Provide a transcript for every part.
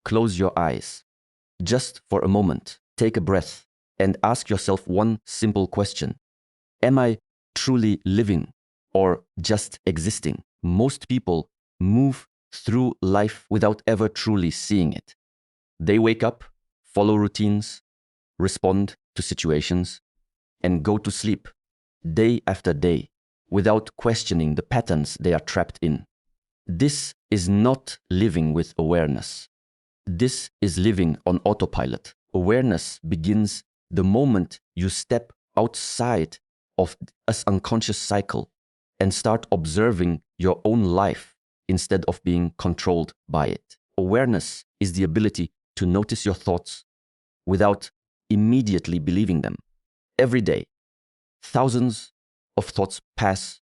Close your eyes. Just for a moment, take a breath and ask yourself one simple question. Am I truly living or just existing? Most people move through life without ever truly seeing it. They wake up, follow routines, respond to situations, and go to sleep day after day without questioning the patterns they are trapped in. This is not living with awareness. This is living on autopilot. Awareness begins the moment you step outside of this unconscious cycle and start observing your own life instead of being controlled by it. Awareness is the ability to notice your thoughts without immediately believing them. Every day, thousands of thoughts pass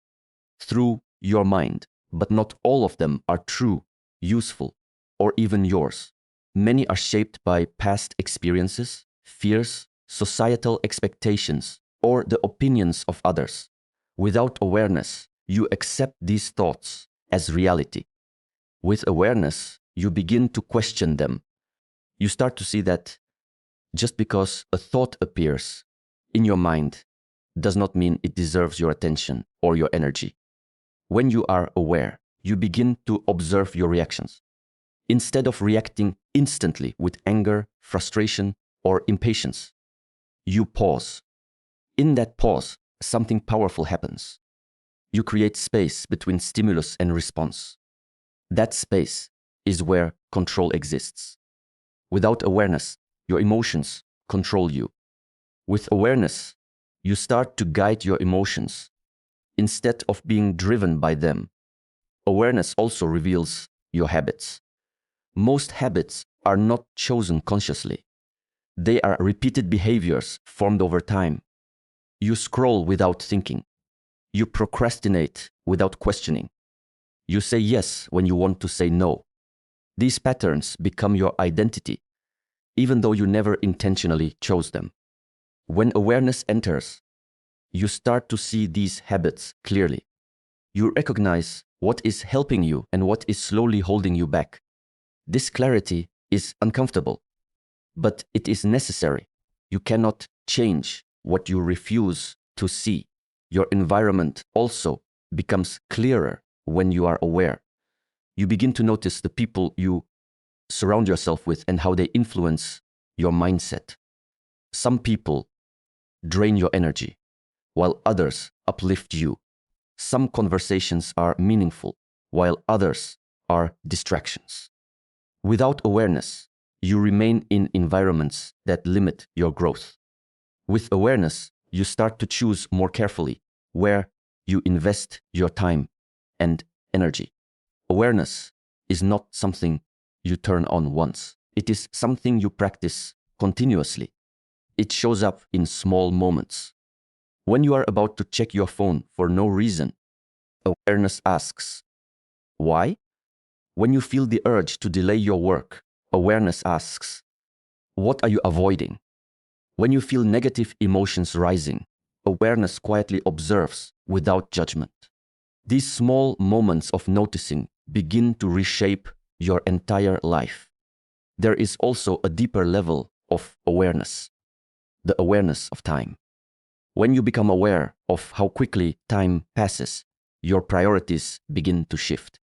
through your mind, but not all of them are true, useful, or even yours. Many are shaped by past experiences, fears, societal expectations, or the opinions of others. Without awareness, you accept these thoughts as reality. With awareness, you begin to question them. You start to see that just because a thought appears in your mind does not mean it deserves your attention or your energy. When you are aware, you begin to observe your reactions. Instead of reacting instantly with anger, frustration, or impatience, you pause. In that pause, something powerful happens. You create space between stimulus and response. That space is where control exists. Without awareness, your emotions control you. With awareness, you start to guide your emotions instead of being driven by them. Awareness also reveals your habits. Most habits are not chosen consciously. They are repeated behaviors formed over time. You scroll without thinking. You procrastinate without questioning. You say yes when you want to say no. These patterns become your identity, even though you never intentionally chose them. When awareness enters, you start to see these habits clearly. You recognize what is helping you and what is slowly holding you back. This clarity is uncomfortable, but it is necessary. You cannot change what you refuse to see. Your environment also becomes clearer when you are aware. You begin to notice the people you surround yourself with and how they influence your mindset. Some people drain your energy, while others uplift you. Some conversations are meaningful, while others are distractions. Without awareness, you remain in environments that limit your growth. With awareness, you start to choose more carefully where you invest your time and energy. Awareness is not something you turn on once. It is something you practice continuously. It shows up in small moments. When you are about to check your phone for no reason, awareness asks, why? When you feel the urge to delay your work, awareness asks, what are you avoiding? When you feel negative emotions rising, awareness quietly observes without judgment. These small moments of noticing begin to reshape your entire life. There is also a deeper level of awareness, the awareness of time. When you become aware of how quickly time passes, your priorities begin to shift.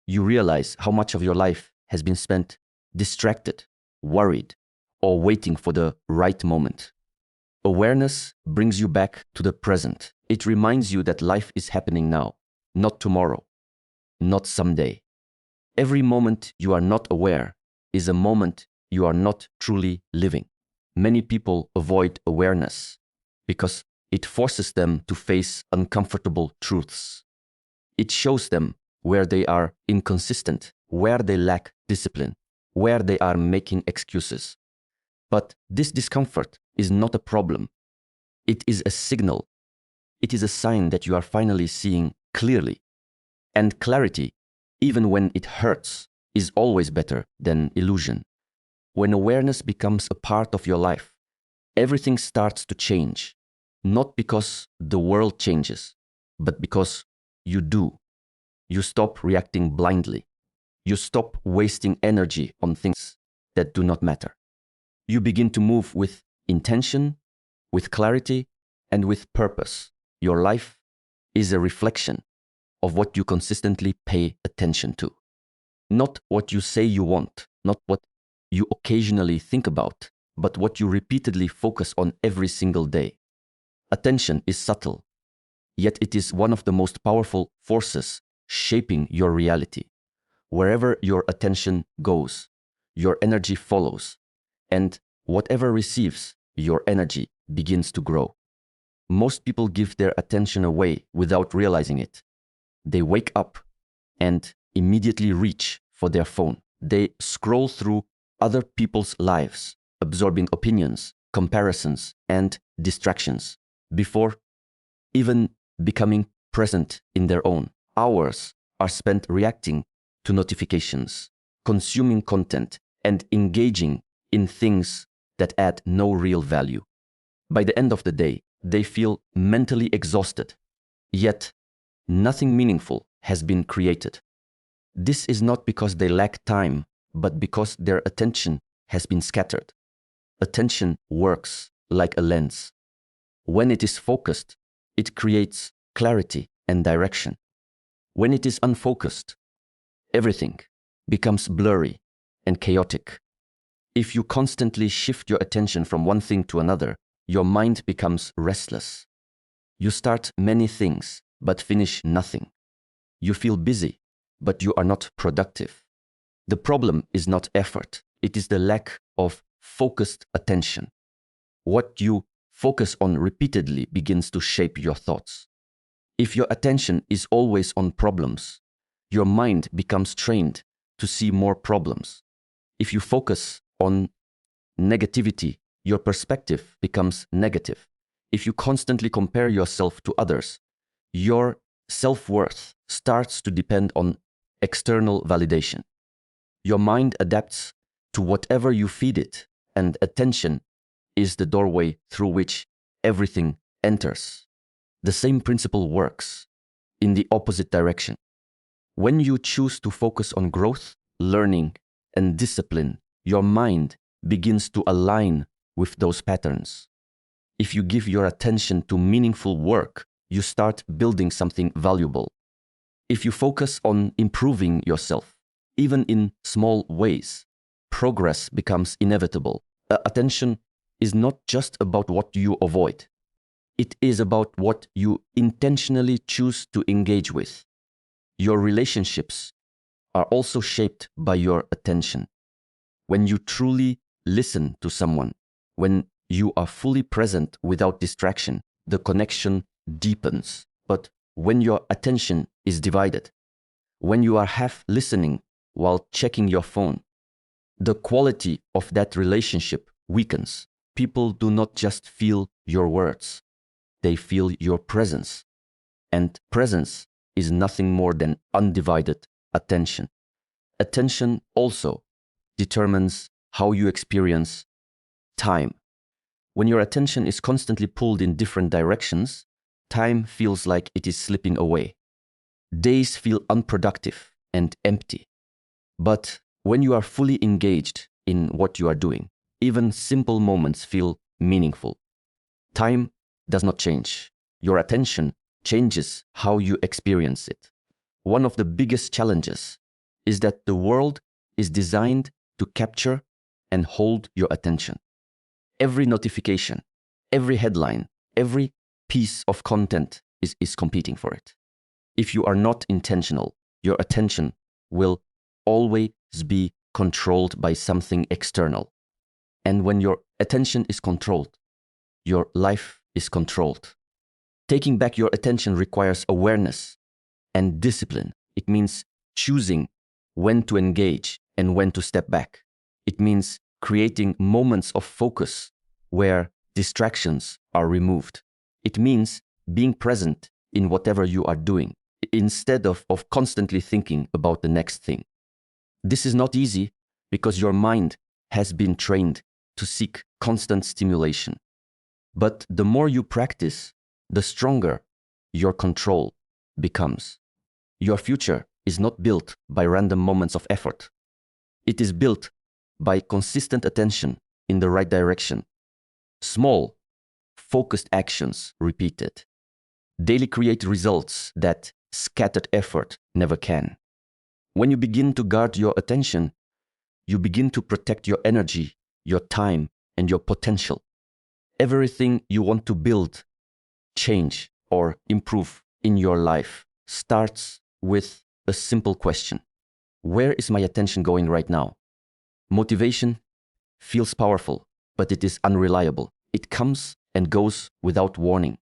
You realize how much of your life has been spent distracted, worried, or waiting for the right moment. Awareness brings you back to the present. It reminds you that life is happening now, not tomorrow, not someday. Every moment you are not aware is a moment you are not truly living. Many people avoid awareness because it forces them to face uncomfortable truths. It shows them where they are inconsistent, where they lack discipline, where they are making excuses. But this discomfort is not a problem. It is a signal. It is a sign that you are finally seeing clearly. And clarity, even when it hurts, is always better than illusion. When awareness becomes a part of your life, everything starts to change. Not because the world changes, but because you do. You stop reacting blindly. You stop wasting energy on things that do not matter. You begin to move with intention, with clarity, and with purpose. Your life is a reflection of what you consistently pay attention to. Not what you say you want, not what you occasionally think about, but what you repeatedly focus on every single day. Attention is subtle, yet it is one of the most powerful forces shaping your reality. Wherever your attention goes, your energy follows, and whatever receives your energy begins to grow. Most people give their attention away without realizing it. They wake up and immediately reach for their phone. They scroll through other people's lives, absorbing opinions, comparisons, and distractions before even becoming present in their own. Hours are spent reacting to notifications, consuming content, and engaging in things that add no real value. By the end of the day, they feel mentally exhausted, yet nothing meaningful has been created. This is not because they lack time, but because their attention has been scattered. Attention works like a lens. When it is focused, it creates clarity and direction. When it is unfocused, everything becomes blurry and chaotic. If you constantly shift your attention from one thing to another, your mind becomes restless. You start many things, but finish nothing. You feel busy, but you are not productive. The problem is not effort, it is the lack of focused attention. What you focus on repeatedly begins to shape your thoughts. If your attention is always on problems, your mind becomes trained to see more problems. If you focus on negativity, your perspective becomes negative. If you constantly compare yourself to others, your self-worth starts to depend on external validation. Your mind adapts to whatever you feed it, and attention is the doorway through which everything enters. The same principle works in the opposite direction. When you choose to focus on growth, learning, and discipline, your mind begins to align with those patterns. If you give your attention to meaningful work, you start building something valuable. If you focus on improving yourself, even in small ways, progress becomes inevitable. Attention is not just about what you avoid. It is about what you intentionally choose to engage with. Your relationships are also shaped by your attention. When you truly listen to someone, when you are fully present without distraction, the connection deepens. But when your attention is divided, when you are half listening while checking your phone, the quality of that relationship weakens. People do not just feel your words, they feel your presence. And presence is nothing more than undivided attention. Attention also determines how you experience time. When your attention is constantly pulled in different directions, time feels like it is slipping away. Days feel unproductive and empty. But when you are fully engaged in what you are doing, even simple moments feel meaningful. Time does not change. Your attention changes how you experience it. One of the biggest challenges is that the world is designed to capture and hold your attention. Every notification, every headline, every piece of content is competing for it. If you are not intentional, your attention will always be controlled by something external. And when your attention is controlled, your life is controlled. Taking back your attention requires awareness and discipline. It means choosing when to engage and when to step back. It means creating moments of focus where distractions are removed. It means being present in whatever you are doing instead of constantly thinking about the next thing. This is not easy because your mind has been trained to seek constant stimulation. But the more you practice, the stronger your control becomes. Your future is not built by random moments of effort. It is built by consistent attention in the right direction. Small, focused actions repeated daily create results that scattered effort never can. When you begin to guard your attention, you begin to protect your energy, your time, and your potential. Everything you want to build, change, or improve in your life starts with a simple question. Where is my attention going right now? Motivation feels powerful, but it is unreliable. It comes and goes without warning.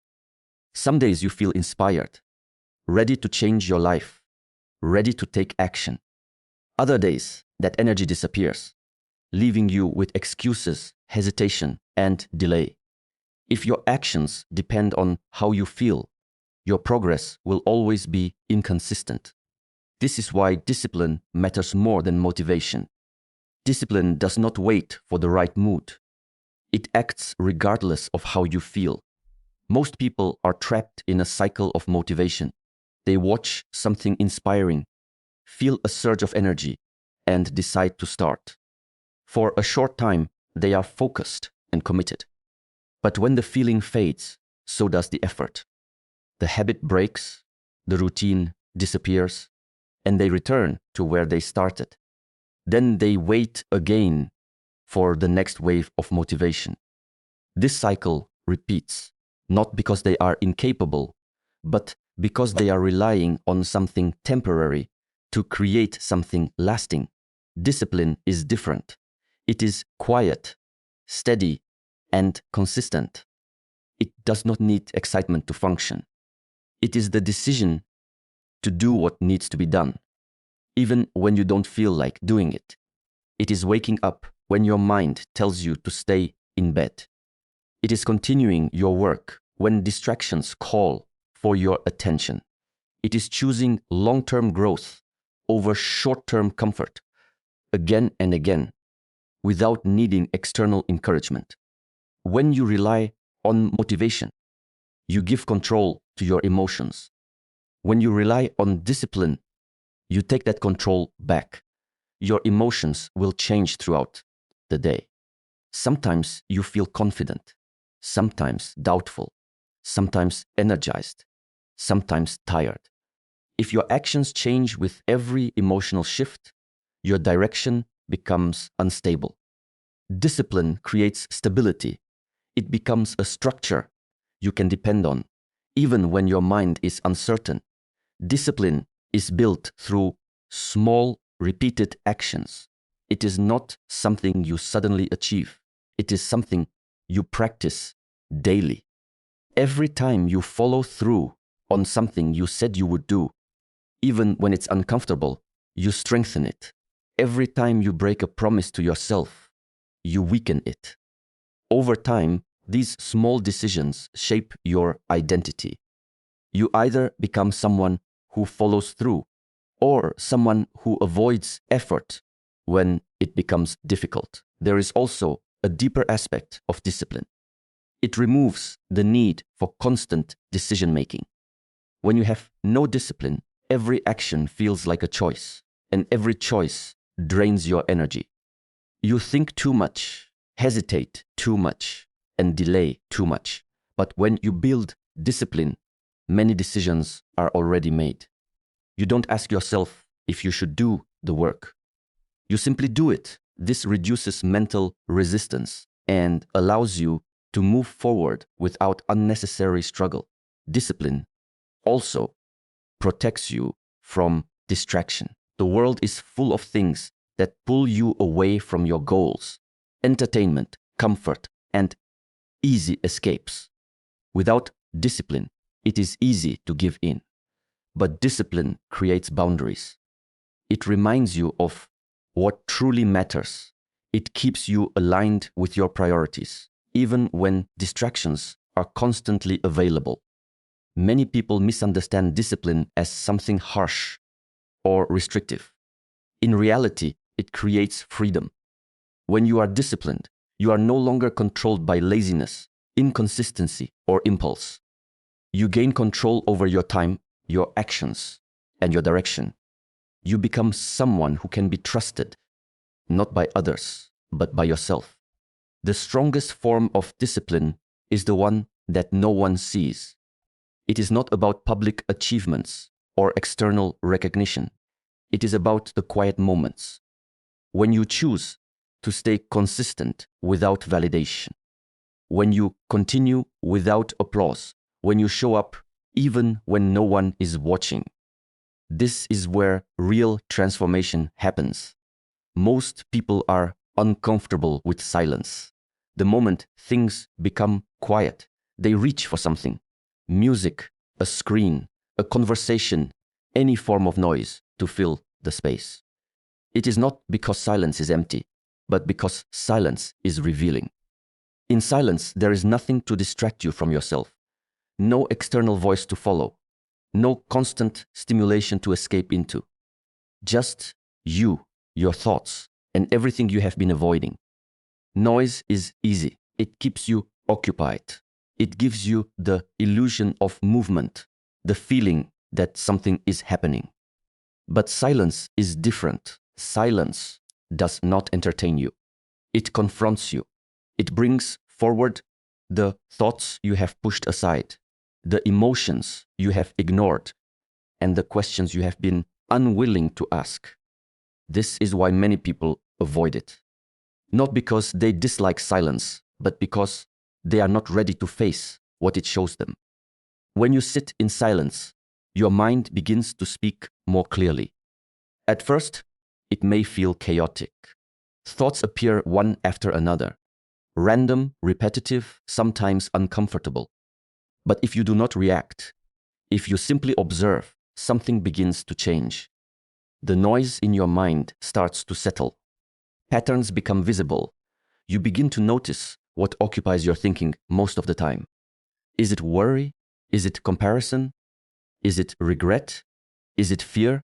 Some days you feel inspired, ready to change your life, ready to take action. Other days, that energy disappears, leaving you with excuses, hesitation, and delay. If your actions depend on how you feel, your progress will always be inconsistent. This is why discipline matters more than motivation. Discipline does not wait for the right mood. It acts regardless of how you feel. Most people are trapped in a cycle of motivation. They watch something inspiring, feel a surge of energy, and decide to start. For a short time, they are focused and committed. But when the feeling fades, so does the effort. The habit breaks, the routine disappears, and they return to where they started. Then they wait again for the next wave of motivation. This cycle repeats, not because they are incapable, but because they are relying on something temporary to create something lasting. Discipline is different. It is quiet, steady, and consistent. It does not need excitement to function. It is the decision to do what needs to be done, even when you don't feel like doing it. It is waking up when your mind tells you to stay in bed. It is continuing your work when distractions call for your attention. It is choosing long-term growth over short-term comfort again and again without needing external encouragement. When you rely on motivation, you give control to your emotions. When you rely on discipline, you take that control back. Your emotions will change throughout the day. Sometimes you feel confident, sometimes doubtful, sometimes energized, sometimes tired. If your actions change with every emotional shift, your direction becomes unstable. Discipline creates stability. It becomes a structure you can depend on, even when your mind is uncertain. Discipline is built through small, repeated actions. It is not something you suddenly achieve. It is something you practice daily. Every time you follow through on something you said you would do, even when it's uncomfortable, you strengthen it. Every time you break a promise to yourself, you weaken it. Over time, these small decisions shape your identity. You either become someone who follows through or someone who avoids effort when it becomes difficult. There is also a deeper aspect of discipline. It removes the need for constant decision-making. When you have no discipline, every action feels like a choice, and every choice drains your energy. You think too much, hesitate too much, and delay too much. But when you build discipline, many decisions are already made. You don't ask yourself if you should do the work. You simply do it. This reduces mental resistance and allows you to move forward without unnecessary struggle. Discipline also protects you from distraction. The world is full of things that pull you away from your goals: entertainment, comfort, and easy escapes. Without discipline, it is easy to give in. But discipline creates boundaries. It reminds you of what truly matters. It keeps you aligned with your priorities, even when distractions are constantly available. Many people misunderstand discipline as something harsh or restrictive. In reality, it creates freedom. When you are disciplined, you are no longer controlled by laziness, inconsistency, or impulse. You gain control over your time, your actions, and your direction. You become someone who can be trusted, not by others, but by yourself. The strongest form of discipline is the one that no one sees. It is not about public achievements or external recognition. It is about the quiet moments. When you choose to stay consistent without validation, when you continue without applause, when you show up even when no one is watching. This is where real transformation happens. Most people are uncomfortable with silence. The moment things become quiet, they reach for something. Music, a screen, a conversation, any form of noise to fill the space. It is not because silence is empty, but because silence is revealing. In silence, there is nothing to distract you from yourself. No external voice to follow. No constant stimulation to escape into. Just you, your thoughts, and everything you have been avoiding. Noise is easy. It keeps you occupied. It gives you the illusion of movement, the feeling that something is happening. But silence is different. Silence does not entertain you. It confronts you. It brings forward the thoughts you have pushed aside, the emotions you have ignored, and the questions you have been unwilling to ask. This is why many people avoid it. Not because they dislike silence, but because they are not ready to face what it shows them. When you sit in silence, your mind begins to speak more clearly. At first, it may feel chaotic. Thoughts appear one after another, random, repetitive, sometimes uncomfortable. But if you do not react, if you simply observe, something begins to change. The noise in your mind starts to settle. Patterns become visible. You begin to notice what occupies your thinking most of the time. Is it worry? Is it comparison? Is it regret? Is it fear?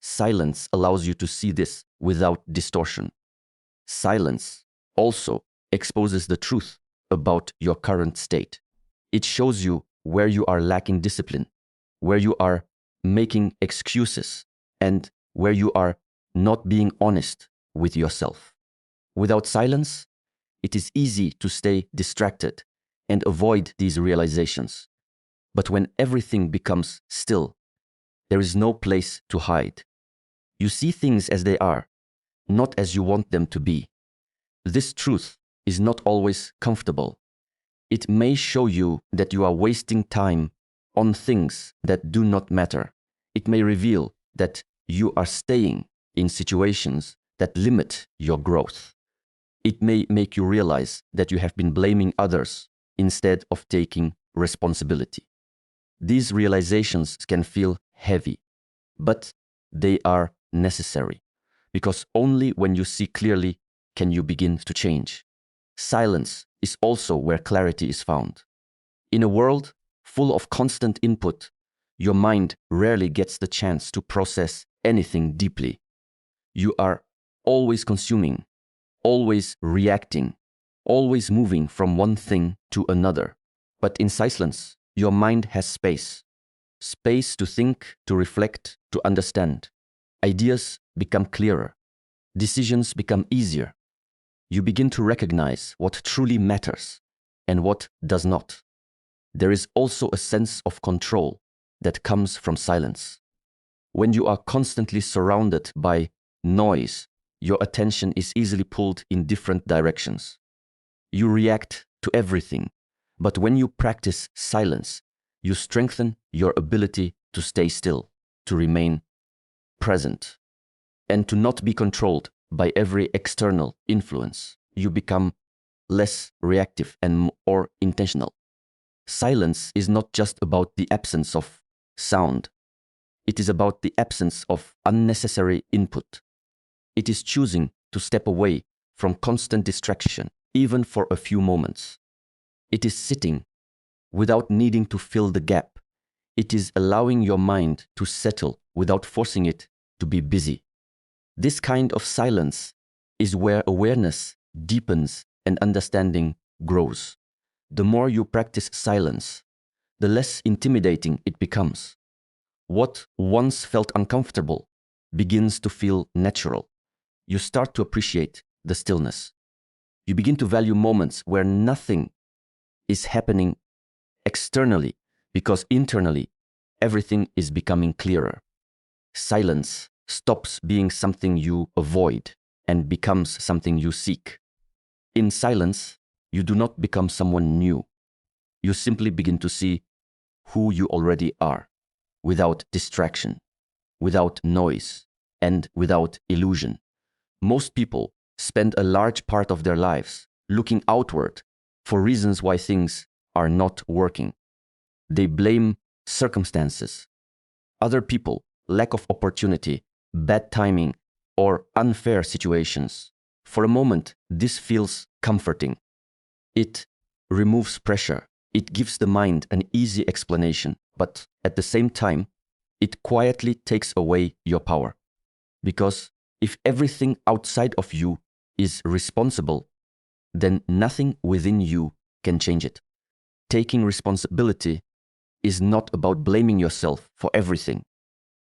Silence allows you to see this without distortion. Silence also exposes the truth about your current state. It shows you where you are lacking discipline, where you are making excuses, and where you are not being honest with yourself. Without silence, it is easy to stay distracted and avoid these realizations. But when everything becomes still, there is no place to hide. You see things as they are, not as you want them to be. This truth is not always comfortable. It may show you that you are wasting time on things that do not matter. It may reveal that you are staying in situations that limit your growth. It may make you realize that you have been blaming others instead of taking responsibility. These realizations can feel heavy, but they are necessary, because only when you see clearly can you begin to change. Silence is also where clarity is found. In a world full of constant input, your mind rarely gets the chance to process anything deeply. You are always consuming, always reacting, always moving from one thing to another. But in silence, your mind has space. Space to think, to reflect, to understand. Ideas become clearer. Decisions become easier. You begin to recognize what truly matters and what does not. There is also a sense of control that comes from silence. When you are constantly surrounded by noise, your attention is easily pulled in different directions. You react to everything, but when you practice silence, you strengthen your ability to stay still, to remain present, and to not be controlled by every external influence. You become less reactive and more intentional. Silence is not just about the absence of sound. It is about the absence of unnecessary input. It is choosing to step away from constant distraction, even for a few moments. It is sitting without needing to fill the gap. It is allowing your mind to settle without forcing it to be busy. This kind of silence is where awareness deepens and understanding grows. The more you practice silence, the less intimidating it becomes. What once felt uncomfortable begins to feel natural. You start to appreciate the stillness. You begin to value moments where nothing is happening externally, because internally, everything is becoming clearer. Silence stops being something you avoid and becomes something you seek. In silence, you do not become someone new. You simply begin to see who you already are, without distraction, without noise, and without illusion. Most people spend a large part of their lives looking outward for reasons why things are not working. They blame circumstances, other people, lack of opportunity, bad timing, or unfair situations. For a moment, this feels comforting. It removes pressure. It gives the mind an easy explanation, but at the same time, it quietly takes away your power. Because if everything outside of you is responsible, then nothing within you can change it. Taking responsibility is not about blaming yourself for everything.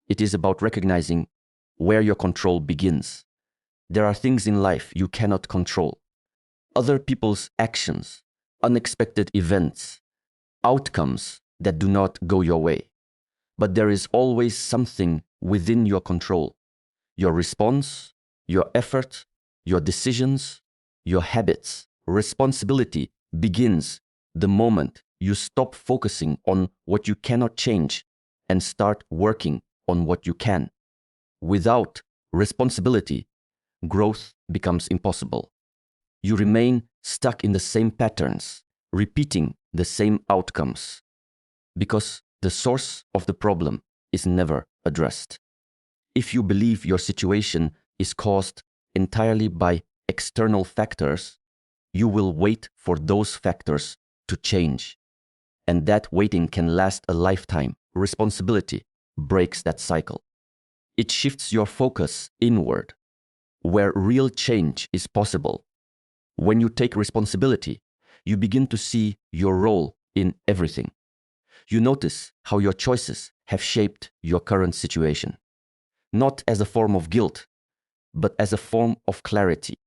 It is about recognizing where your control begins. There are things in life you cannot control. Other people's actions, unexpected events, outcomes that do not go your way. But there is always something within your control. Your response, your effort, your decisions, your habits. Responsibility begins the moment you stop focusing on what you cannot change and start working on what you can. Without responsibility, growth becomes impossible. You remain stuck in the same patterns, repeating the same outcomes, because the source of the problem is never addressed. If you believe your situation is caused entirely by external factors, you will wait for those factors to change. And that waiting can last a lifetime. Responsibility breaks that cycle. It shifts your focus inward, where real change is possible. When you take responsibility, you begin to see your role in everything. You notice how your choices have shaped your current situation, not as a form of guilt, but as a form of clarity.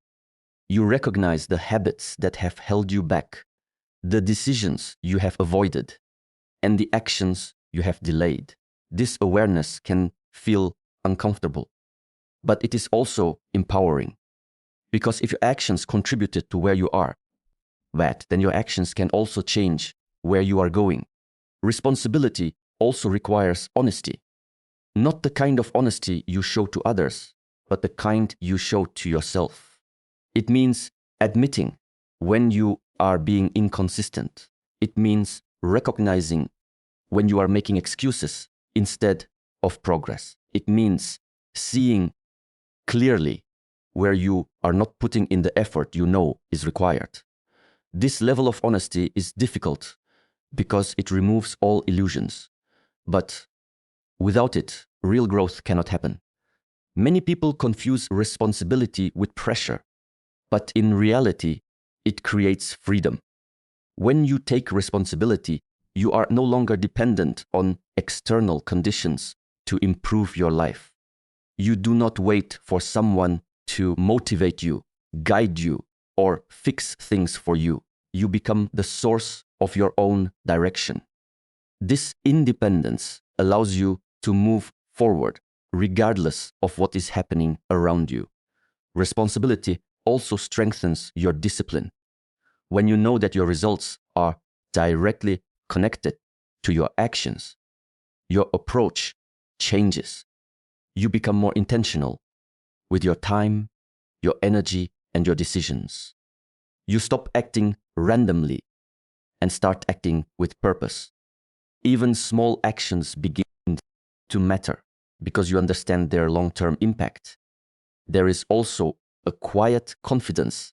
You recognize the habits that have held you back, the decisions you have avoided, and the actions you have delayed. This awareness can feel uncomfortable, but it is also empowering. Because if your actions contributed to where you are, then your actions can also change where you are going. Responsibility also requires honesty. Not the kind of honesty you show to others, but the kind you show to yourself. It means admitting when you are being inconsistent. It means recognizing when you are making excuses instead of progress. It means seeing clearly where you are not putting in the effort you know is required. This level of honesty is difficult because it removes all illusions. But without it, real growth cannot happen. Many people confuse responsibility with pressure, but in reality, it creates freedom. When you take responsibility, you are no longer dependent on external conditions to improve your life. You do not wait for someone to motivate you, guide you, or fix things for you. You become the source of your own direction. This independence allows you to move forward regardless of what is happening around you. Responsibility also strengthens your discipline. When you know that your results are directly connected to your actions, your approach changes. You become more intentional with your time, your energy, and your decisions. You stop acting randomly and start acting with purpose. Even small actions begin to matter because you understand their long-term impact. There is also a quiet confidence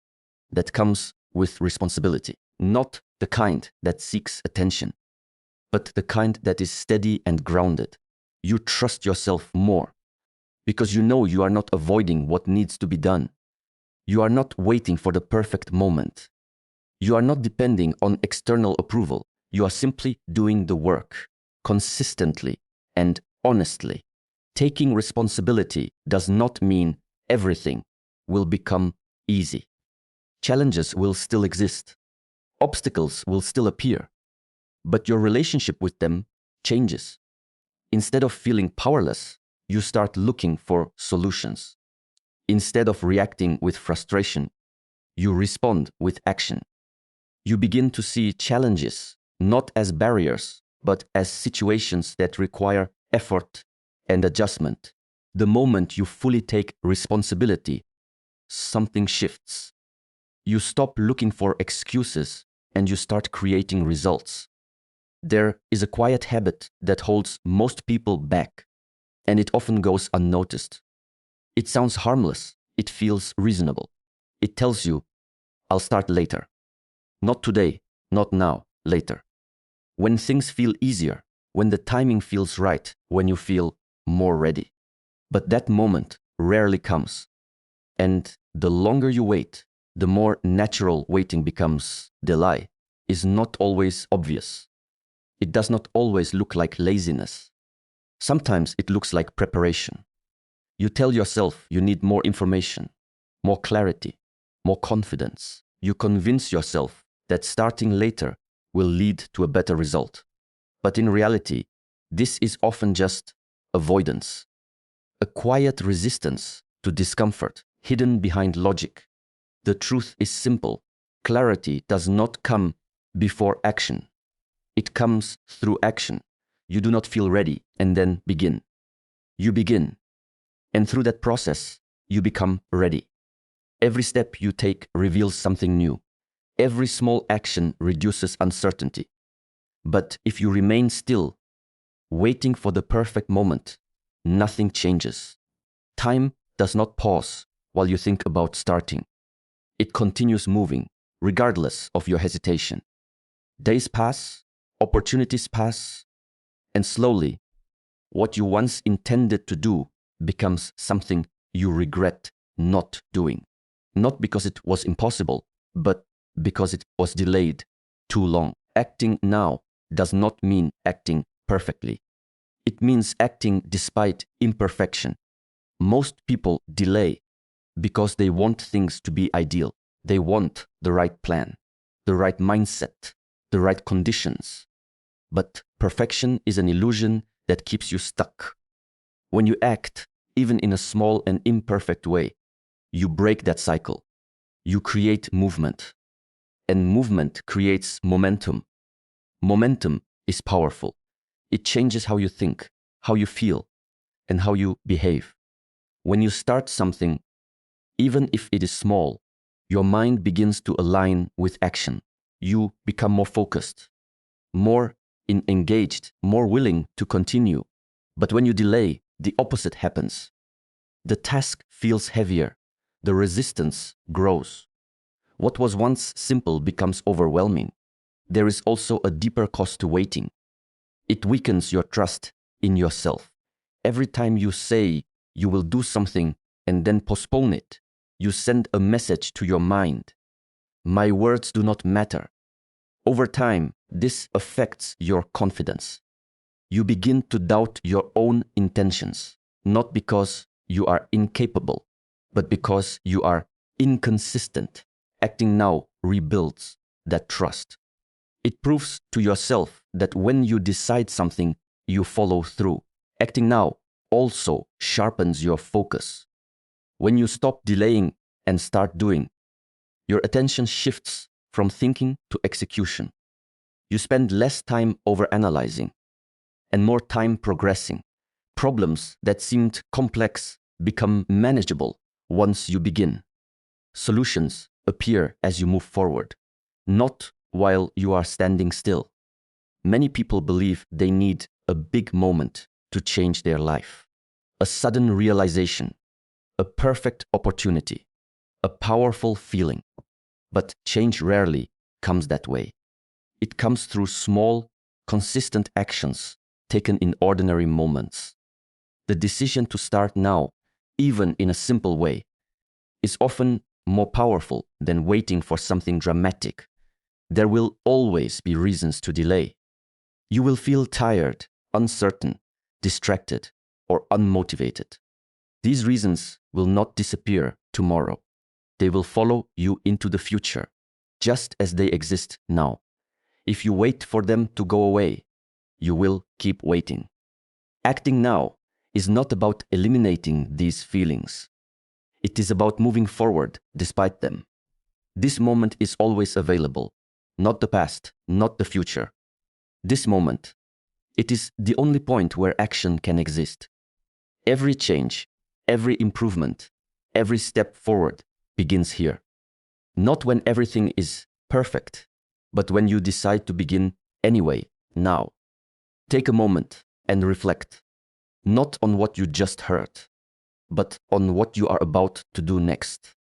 that comes with responsibility, not the kind that seeks attention, but the kind that is steady and grounded. You trust yourself more because you know you are not avoiding what needs to be done. You are not waiting for the perfect moment. You are not depending on external approval. You are simply doing the work consistently and honestly. Taking responsibility does not mean everything will become easy. Challenges will still exist. Obstacles will still appear. But your relationship with them changes. Instead of feeling powerless, you start looking for solutions. Instead of reacting with frustration, you respond with action. You begin to see challenges not as barriers, but as situations that require effort and adjustment. The moment you fully take responsibility, something shifts. You stop looking for excuses and you start creating results. There is a quiet habit that holds most people back, and it often goes unnoticed. It sounds harmless. It feels reasonable. It tells you, I'll start later. Not today, not now, later. When things feel easier, when the timing feels right, when you feel more ready. But that moment rarely comes. And the longer you wait, the more natural waiting becomes. Delay is not always obvious. It does not always look like laziness. Sometimes it looks like preparation. You tell yourself you need more information, more clarity, more confidence. You convince yourself that starting later will lead to a better result. But in reality, this is often just avoidance, a quiet resistance to discomfort hidden behind logic. The truth is simple. Clarity does not come before action. It comes through action. You do not feel ready and then begin. You begin. And through that process, you become ready. Every step you take reveals something new. Every small action reduces uncertainty. But if you remain still, waiting for the perfect moment, nothing changes. Time does not pause while you think about starting. It continues moving, regardless of your hesitation. Days pass, opportunities pass, and slowly, what you once intended to do becomes something you regret not doing. Not because it was impossible, but because it was delayed too long. Acting now does not mean acting perfectly. It means acting despite imperfection. Most people delay because they want things to be ideal. They want the right plan, the right mindset, the right conditions. But perfection is an illusion that keeps you stuck. When you act, even in a small and imperfect way, you break that cycle. You create movement. And movement creates momentum. Momentum is powerful. It changes how you think, how you feel, and how you behave. When you start something, even if it is small, your mind begins to align with action. You become more focused, more engaged, more willing to continue. But when you delay, the opposite happens. The task feels heavier. The resistance grows. What was once simple becomes overwhelming. There is also a deeper cost to waiting. It weakens your trust in yourself. Every time you say you will do something and then postpone it, you send a message to your mind. My words do not matter. Over time, this affects your confidence. You begin to doubt your own intentions, not because you are incapable, but because you are inconsistent. Acting now rebuilds that trust. It proves to yourself that when you decide something, you follow through. Acting now also sharpens your focus. When you stop delaying and start doing, your attention shifts from thinking to execution. You spend less time overanalyzing and more time progressing. Problems that seemed complex become manageable once you begin. Solutions appear as you move forward, not while you are standing still. Many people believe they need a big moment to change their life. A sudden realization, a perfect opportunity, a powerful feeling. But change rarely comes that way. It comes through small, consistent actions taken in ordinary moments. The decision to start now, even in a simple way, is often more powerful than waiting for something dramatic. There will always be reasons to delay. You will feel tired, uncertain, distracted, or unmotivated. These reasons will not disappear tomorrow. They will follow you into the future, just as they exist now. If you wait for them to go away, you will keep waiting. Acting now is not about eliminating these feelings. It is about moving forward despite them. This moment is always available, not the past, not the future. This moment, it is the only point where action can exist. Every change, every improvement, every step forward begins here. Not when everything is perfect, but when you decide to begin anyway, now. Take a moment and reflect, not on what you just heard, but on what you are about to do next.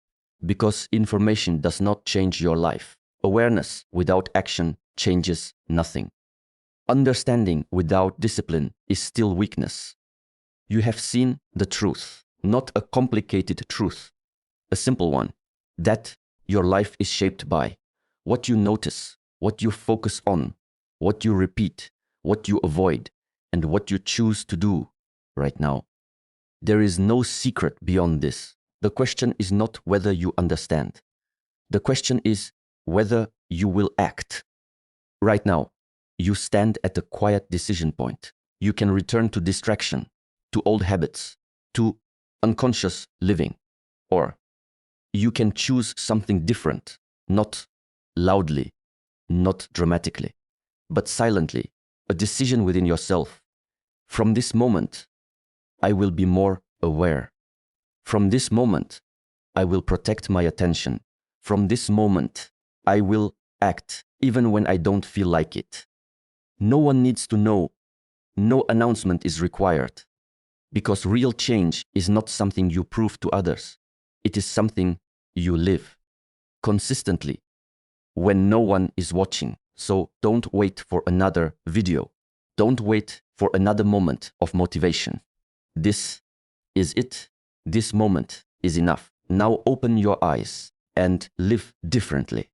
Because information does not change your life. Awareness without action changes nothing. Understanding without discipline is still weakness. You have seen the truth, not a complicated truth, a simple one, that your life is shaped by what you notice, what you focus on, what you repeat, what you avoid, and what you choose to do right now. There is no secret beyond this. The question is not whether you understand. The question is whether you will act. Right now, you stand at a quiet decision point. You can return to distraction, to old habits, to unconscious living, or you can choose something different, not loudly, not dramatically, but silently, a decision within yourself. From this moment, I will be more aware. From this moment, I will protect my attention. From this moment, I will act even when I don't feel like it. No one needs to know. No announcement is required. Because real change is not something you prove to others. It is something you live consistently when no one is watching. So don't wait for another video. Don't wait for another moment of motivation. This is it. This moment is enough. Now open your eyes and live differently.